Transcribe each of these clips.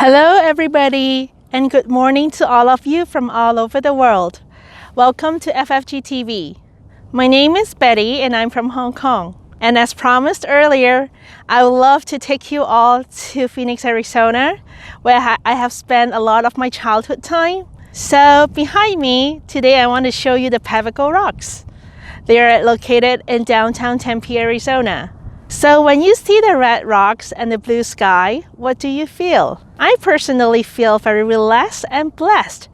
Hello, everybody, and good morning to all of you from all over the world. Welcome to FFG TV. My name is Betty, and I'm from Hong Kong. And as promised earlier, I would love to take you all to Phoenix, Arizona, where I have spent a lot of my childhood time. So behind me, today I want to show you the Pavico Rocks. They are located in downtown Tempe, Arizona. So when you see the red rocks and the blue sky, what do you feel? I personally feel very relaxed and blessed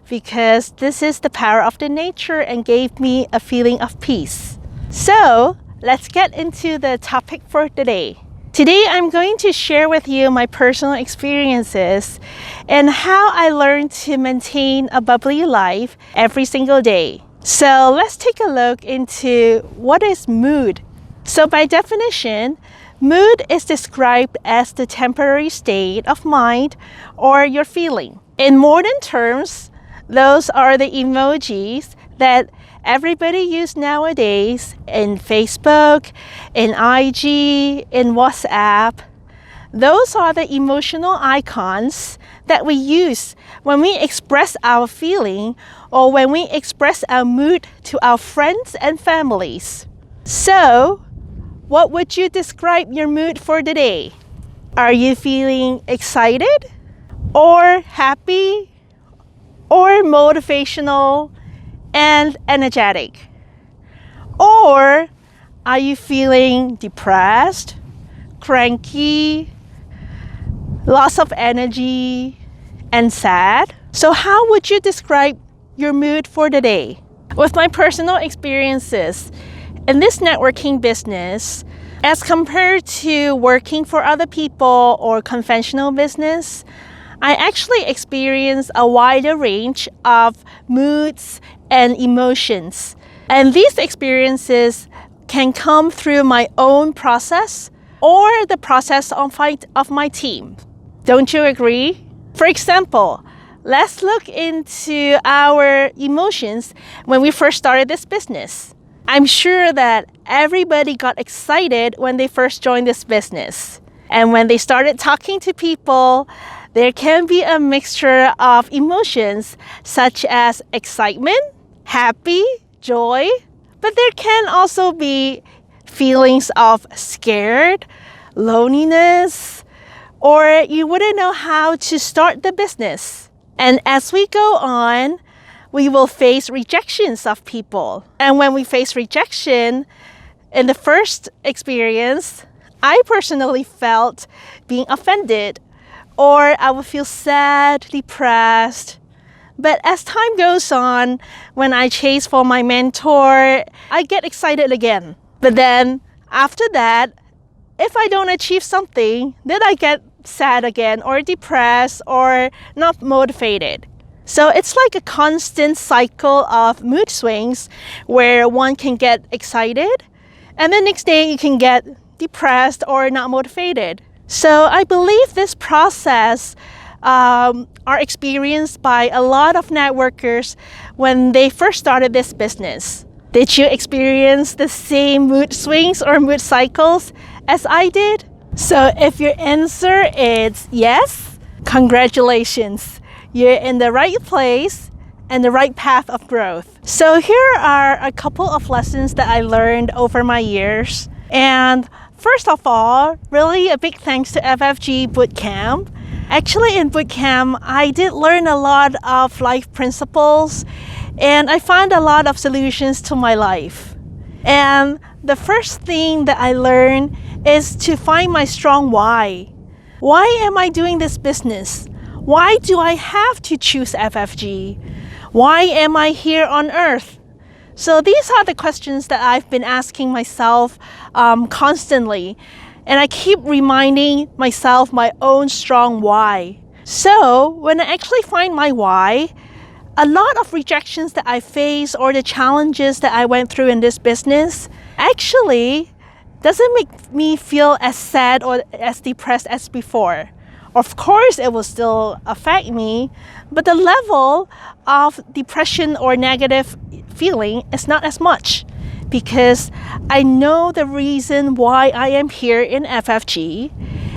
because this is the power of the nature and gave me a feeling of peace. So let's get into the topic for today. Today I'm going to share with you my personal experiences and how I learned to maintain a bubbly life every single day. So let's take a look into what is mood. So by definition, mood is described as the temporary state of mind or your feeling. In modern terms, those are the emojis that everybody uses nowadays in Facebook, in IG, in WhatsApp. Those are the emotional icons that we use when we express our feeling or when we express our mood to our friends and families. So, what would you describe your mood for the day? Are you feeling excited or happy or motivational and energetic? Or are you feeling depressed, cranky, loss of energy, and sad? So how would you describe your mood for the day? With my personal experiences, in this networking business, as compared to working for other people or conventional business, I actually experience a wider range of moods and emotions. And these experiences can come through my own process or the process of my team. Don't you agree? For example, let's look into our emotions when we first started this business. I'm sure that everybody got excited when they first joined this business. And when they started talking to people, there can be a mixture of emotions such as excitement, happy, joy, but there can also be feelings of scared, loneliness, or you wouldn't know how to start the business. And as we go on, we will face rejections of people. And when we face rejection, in the first experience, I personally felt being offended, or I would feel sad, depressed. But as time goes on, when I chase for my mentor, I get excited again. But then after that, if I don't achieve something, then I get sad again, or depressed, or not motivated. So it's like a constant cycle of mood swings where one can get excited and the next day you can get depressed or not motivated. So I believe this process are experienced by a lot of networkers when they first started this business. Did you experience the same mood swings or mood cycles as I did? So if your answer is yes, congratulations. You're in the right place and the right path of growth. So here are a couple of lessons that I learned over my years. And first of all, really a big thanks to FFG Bootcamp. Actually in Bootcamp, I did learn a lot of life principles and I found a lot of solutions to my life. And the first thing that I learned is to find my strong why. Why am I doing this business? Why do I have to choose FFG? Why am I here on earth? So these are the questions that I've been asking myself constantly. And I keep reminding myself my own strong why. So when I actually find my why, a lot of rejections that I face or the challenges that I went through in this business actually doesn't make me feel as sad or as depressed as before. Of course, it will still affect me, but the level of depression or negative feeling is not as much because I know the reason why I am here in FFG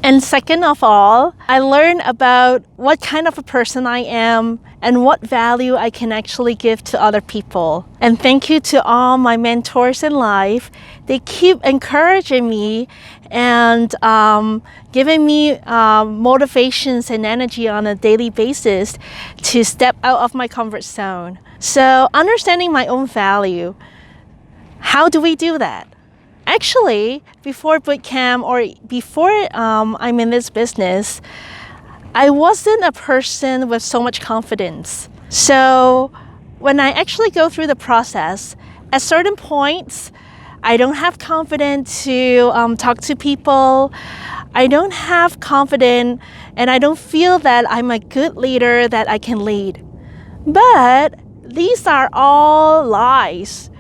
And second of all, I learned about what kind of a person I am and what value I can actually give to other people. And thank you to all my mentors in life. They keep encouraging me and giving me motivations and energy on a daily basis to step out of my comfort zone. So understanding my own value, how do we do that? Actually, before boot camp or before I'm in this business, I wasn't a person with so much confidence. So when I actually go through the process, at certain points, I don't have confidence to talk to people. I don't have confidence and I don't feel that I'm a good leader that I can lead. But these are all lies.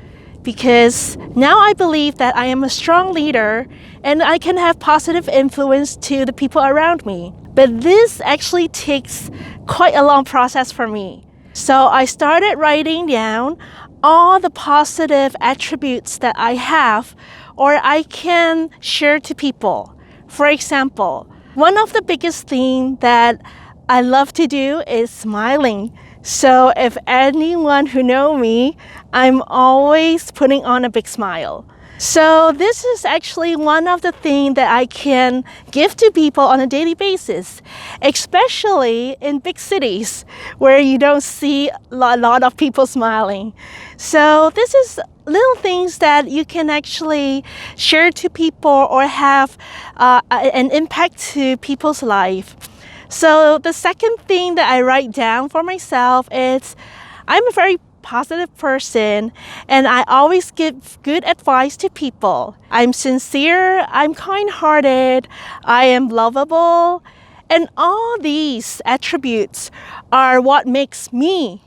Because now I believe that I am a strong leader and I can have positive influence to the people around me. But this actually takes quite a long process for me. So I started writing down all the positive attributes that I have or I can share to people. For example, one of the biggest things that I love to do is smiling. So if anyone who know me, I'm always putting on a big smile. So this is actually one of the things that I can give to people on a daily basis, especially in big cities where you don't see a lot of people smiling. So this is little things that you can actually share to people or have an impact to people's life. So the second thing that I write down for myself is I'm a very positive person and I always give good advice to people. I'm sincere, I'm kind-hearted, I am lovable, and all these attributes are what makes me,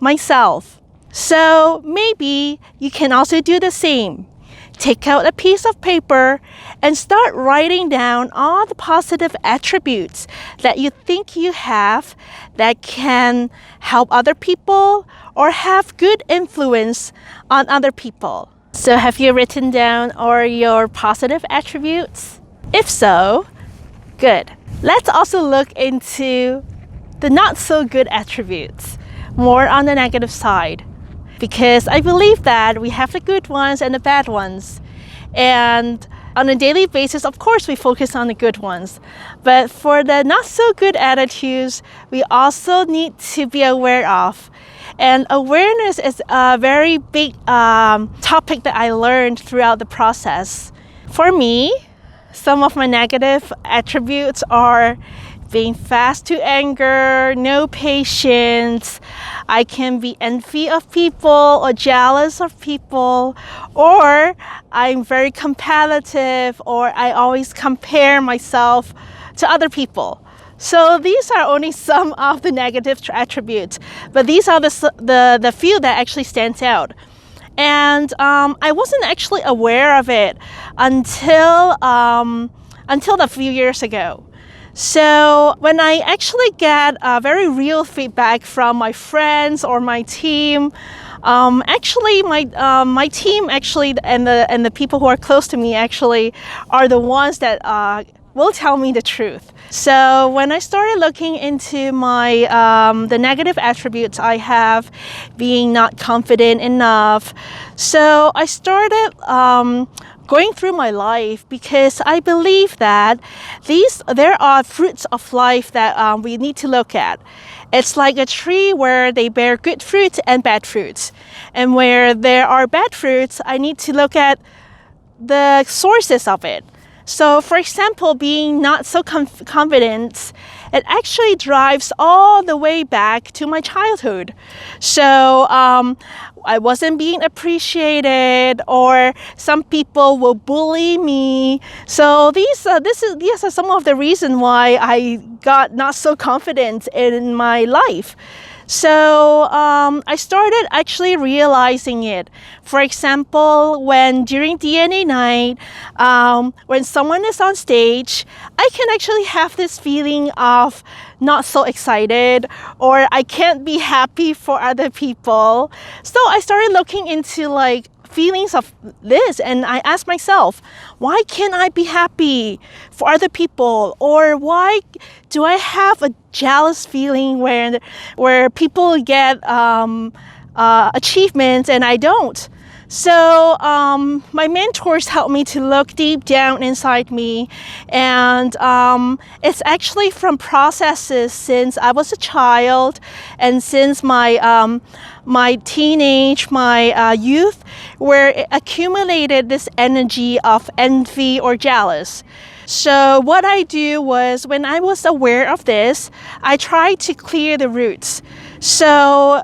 myself. So maybe you can also do the same. Take out a piece of paper and start writing down all the positive attributes that you think you have that can help other people or have good influence on other people. So have you written down all your positive attributes? If so, good. Let's also look into the not so good attributes, more on the negative side. Because I believe that we have the good ones and the bad ones. And on a daily basis, of course, we focus on the good ones. But for the not so good attitudes, we also need to be aware of. And awareness is a very big topic that I learned throughout the process. For me, some of my negative attributes are being fast to anger, no patience. I can be envy of people or jealous of people, or I'm very competitive, or I always compare myself to other people. So these are only some of the negative attributes, but these are the few that actually stands out. And I wasn't actually aware of it until a few years ago. So when I actually get very real feedback from my friends or my team, actually my team actually and the people who are close to me actually are the ones that will tell me the truth. So when I started looking into my the negative attributes I have, being not confident enough, so I started going through my life because I believe that there are fruits of life that we need to look at. It's like a tree where they bear good fruits and bad fruits. And where there are bad fruits, I need to look at the sources of it. So for example, being not so confident, it actually drives all the way back to my childhood. So I wasn't being appreciated, or some people will bully me. So these are some of the reasons why I got not so confident in my life. So I started actually realizing it. For example, when during DNA night, when someone is on stage, I can actually have this feeling of not so excited, or I can't be happy for other people. So I started looking into like feelings of this, and I ask myself, why can't I be happy for other people? Or why do I have a jealous feeling where people get achievements and I don't? So my mentors helped me to look deep down inside me, and it's actually from processes since I was a child and since my teenage, my youth, where it accumulated this energy of envy or jealous. So what I do was, when I was aware of this, I tried to clear the roots. So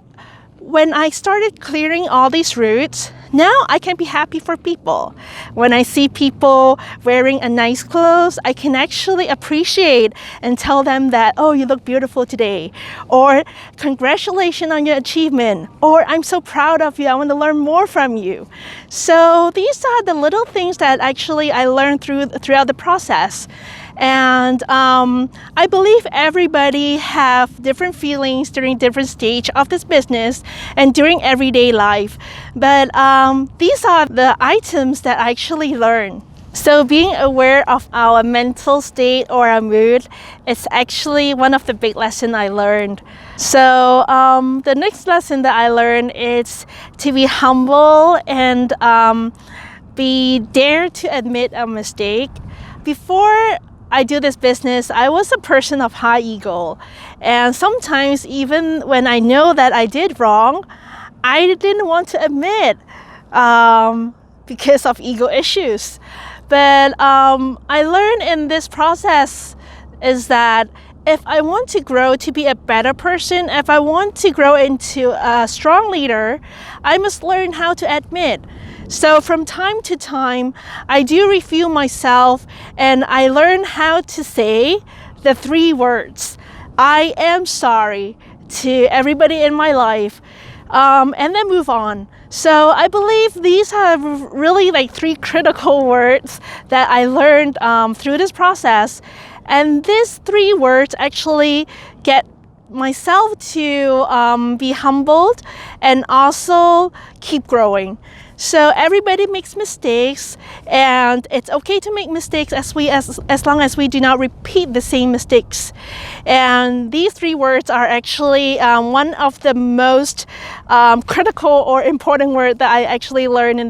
when I started clearing all these roots, now I can be happy for people. When I see people wearing a nice clothes, I can actually appreciate and tell them that, oh, you look beautiful today, or congratulations on your achievement, or I'm so proud of you, I want to learn more from you. So these are the little things that actually I learned throughout the process. And I believe everybody have different feelings during different stage of this business and during everyday life. But these are the items that I actually learn. So being aware of our mental state or our mood is actually one of the big lessons I learned. So the next lesson that I learned is to be humble and be dare to admit a mistake. Before I do this business, I was a person of high ego, and sometimes even when I know that I did wrong, I didn't want to admit because of ego issues. But I learned in this process is that if I want to grow to be a better person, if I want to grow into a strong leader, I must learn how to admit. So from time to time, I do review myself and I learn how to say the 3 words, I am sorry, to everybody in my life, and then move on. So I believe these are really like 3 critical words that I learned through this process. And these 3 words actually get myself to be humbled and also keep growing. So everybody makes mistakes, and it's okay to make mistakes as long as we do not repeat the same mistakes. And these 3 words are actually one of the most critical or important words that I actually learned in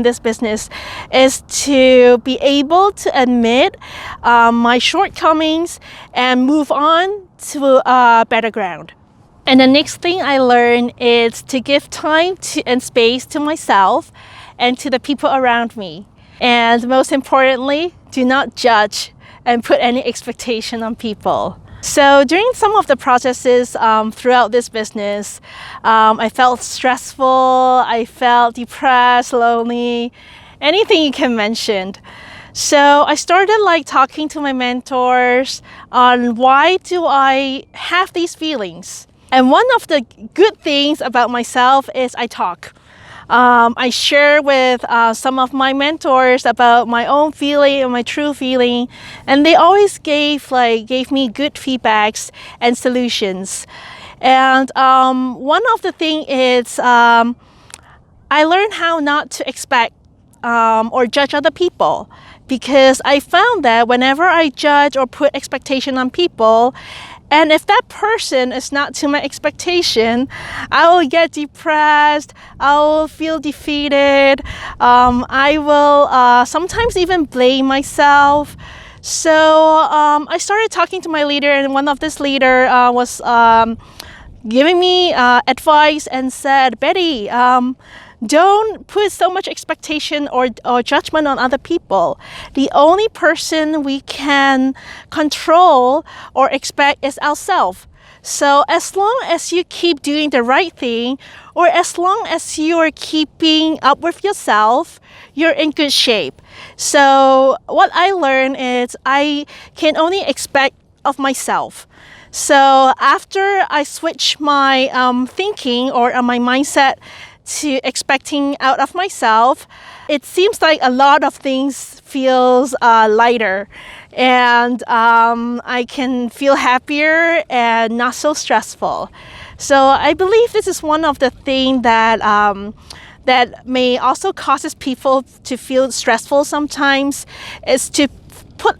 this business, is to be able to admit my shortcomings and move on to a better ground. And the next thing I learned is to give time and space to myself and to the people around me. And most importantly, do not judge and put any expectation on people. So during some of the processes throughout this business, I felt stressful, I felt depressed, lonely, anything you can mention. So I started talking to my mentors on why do I have these feelings. And one of the good things about myself is I talk. I share with some of my mentors about my own feeling and my true feeling, and they always gave me good feedbacks and solutions. And one of the things is I learned how not to expect or judge other people, because I found that whenever I judge or put expectation on people, and if that person is not to my expectation, I will get depressed, I will feel defeated, I will sometimes even blame myself. So I started talking to my leader, and one of this leader was giving me advice and said, Betty, don't put so much expectation or judgment on other people. The only person we can control or expect is ourselves. So as long as you keep doing the right thing, or as long as you are keeping up with yourself, you're in good shape. So what I learned is I can only expect of myself. So after I switch my thinking or my mindset to expecting out of myself, it seems like a lot of things feels lighter, and I can feel happier and not so stressful. So I believe this is one of the things that that may also causes people to feel stressful sometimes is to put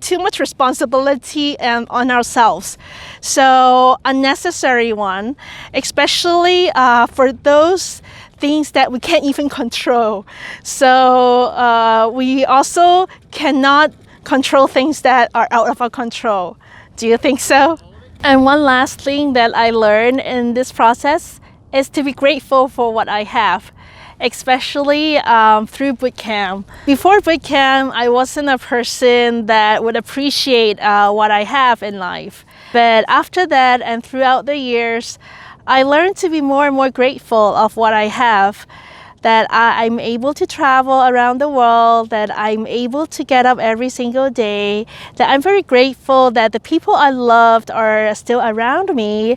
too much responsibility on ourselves. So unnecessary one, especially for those things that we can't even control. So we also cannot control things that are out of our control. Do you think so? And one last thing that I learned in this process is to be grateful for what I have, especially through boot camp. Before boot camp, I wasn't a person that would appreciate what I have in life. But after that and throughout the years, I learned to be more and more grateful of what I have, that I'm able to travel around the world, that I'm able to get up every single day, that I'm very grateful that the people I loved are still around me,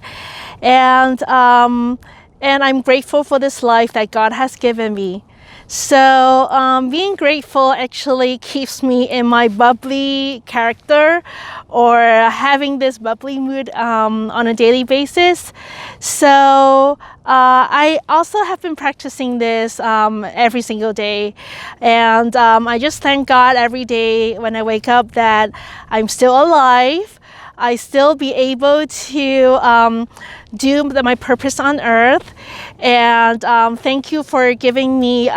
and I'm grateful for this life that God has given me. So being grateful actually keeps me in my bubbly character, or having this bubbly mood on a daily basis. So I also have been practicing this every single day, and I just thank God every day when I wake up that I'm still alive. I still be able to do my purpose on earth. And thank you for giving me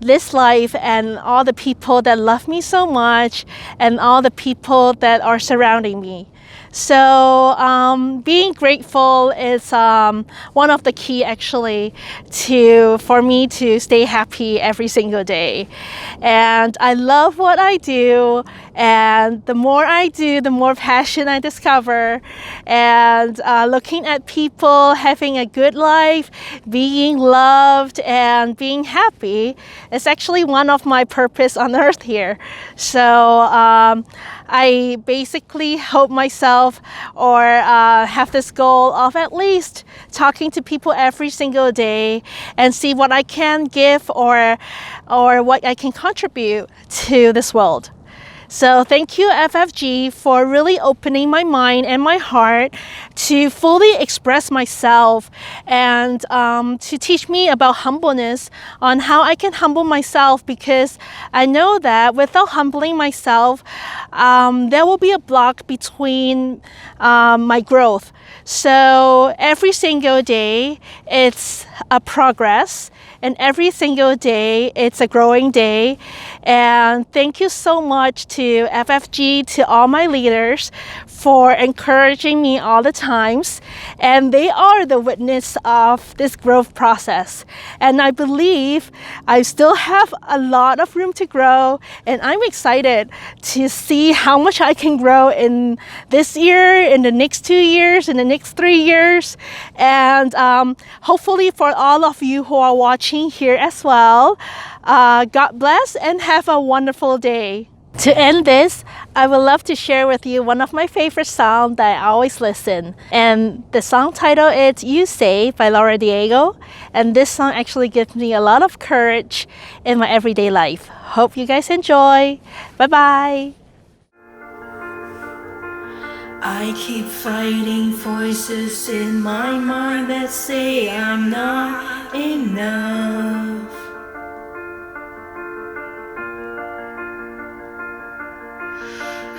this life and all the people that love me so much and all the people that are surrounding me. So being grateful is one of the key actually for me to stay happy every single day. And I love what I do, and the more I do, the more passion I discover. And looking at people having a good life, being loved and being happy is actually one of my purpose on earth here. So I basically hope myself or have this goal of at least talking to people every single day and see what I can give or what I can contribute to this world. So thank you, FFG, for really opening my mind and my heart to fully express myself and to teach me about humbleness, on how I can humble myself, because I know that without humbling myself, there will be a block between my growth. So every single day, it's a progress. And every single day, it's a growing day. And thank you so much to FFG, to all my leaders, for encouraging me all the times. And they are the witness of this growth process. And I believe I still have a lot of room to grow. And I'm excited to see how much I can grow in this year, in the next 2 years, in the next 3 years. And hopefully for all of you who are watching here as well, God bless and have a wonderful day. To end this, I would love to share with you one of my favorite songs that I always listen. And the song title is You Say by Laura Diego. And this song actually gives me a lot of courage in my everyday life. Hope you guys enjoy. Bye-bye. I keep fighting voices in my mind that say I'm not enough.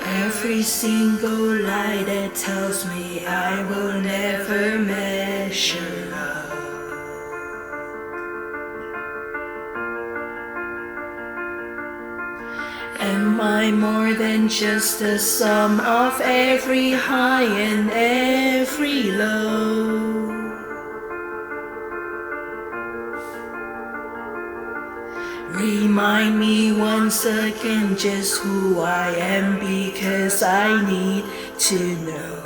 Every single lie that tells me I will never measure up. Am I more than just the sum of every high and every low? Remind me once again just who I am, because I need to know.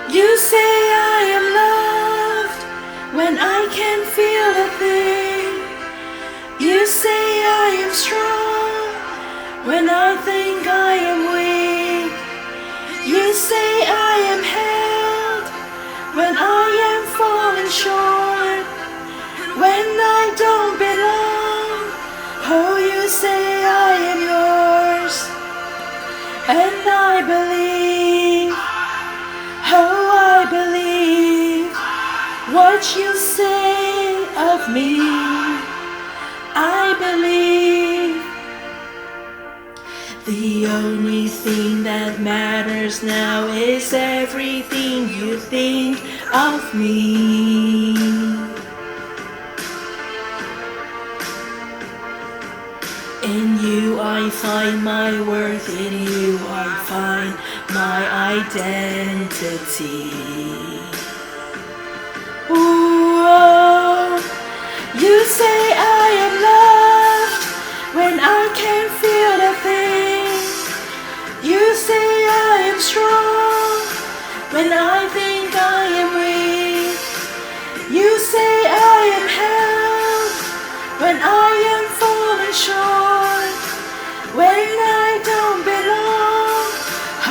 You say I am loved when I can't feel a thing. You say I am strong when I think I am weak. You say I am held when I am falling short, when I don't belong. Oh, you say I am yours, and I believe. Oh, I believe. what you say of me. I believe the only thing that matters now is everything you think of me. In you I find my worth, in you I find my identity. Ooh, oh, you say I am loved when I can't feel a thing. You say I am strong when I think I am weak. You say I am held when I am falling short, when I don't belong.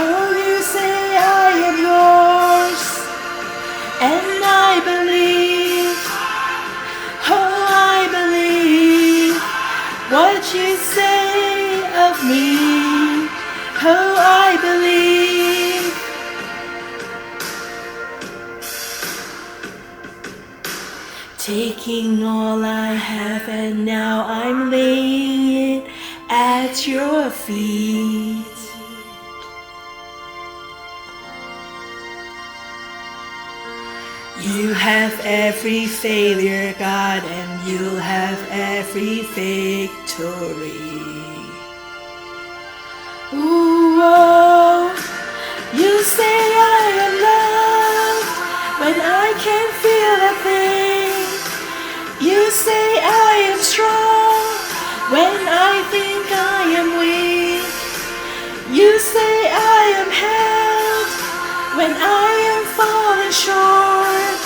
Oh, you say I am yours, and I believe, oh, I believe what you say of me. Oh, I believe. Taking all I have and now I'm laying it at your feet. You have every failure, God, and you'll have every victory. Ooh, oh, you say I am loved when I can't feel a thing. You say I am strong when I think I am weak. You say I am held when I am falling short,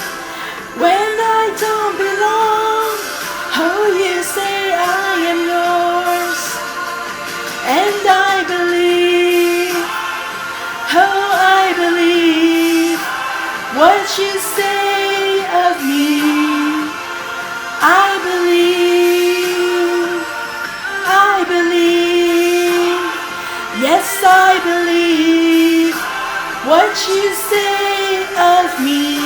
when I don't belong. Oh, you say I am yours, and I believe, oh, I believe what you say of me. I believe, yes, I believe what you say of me.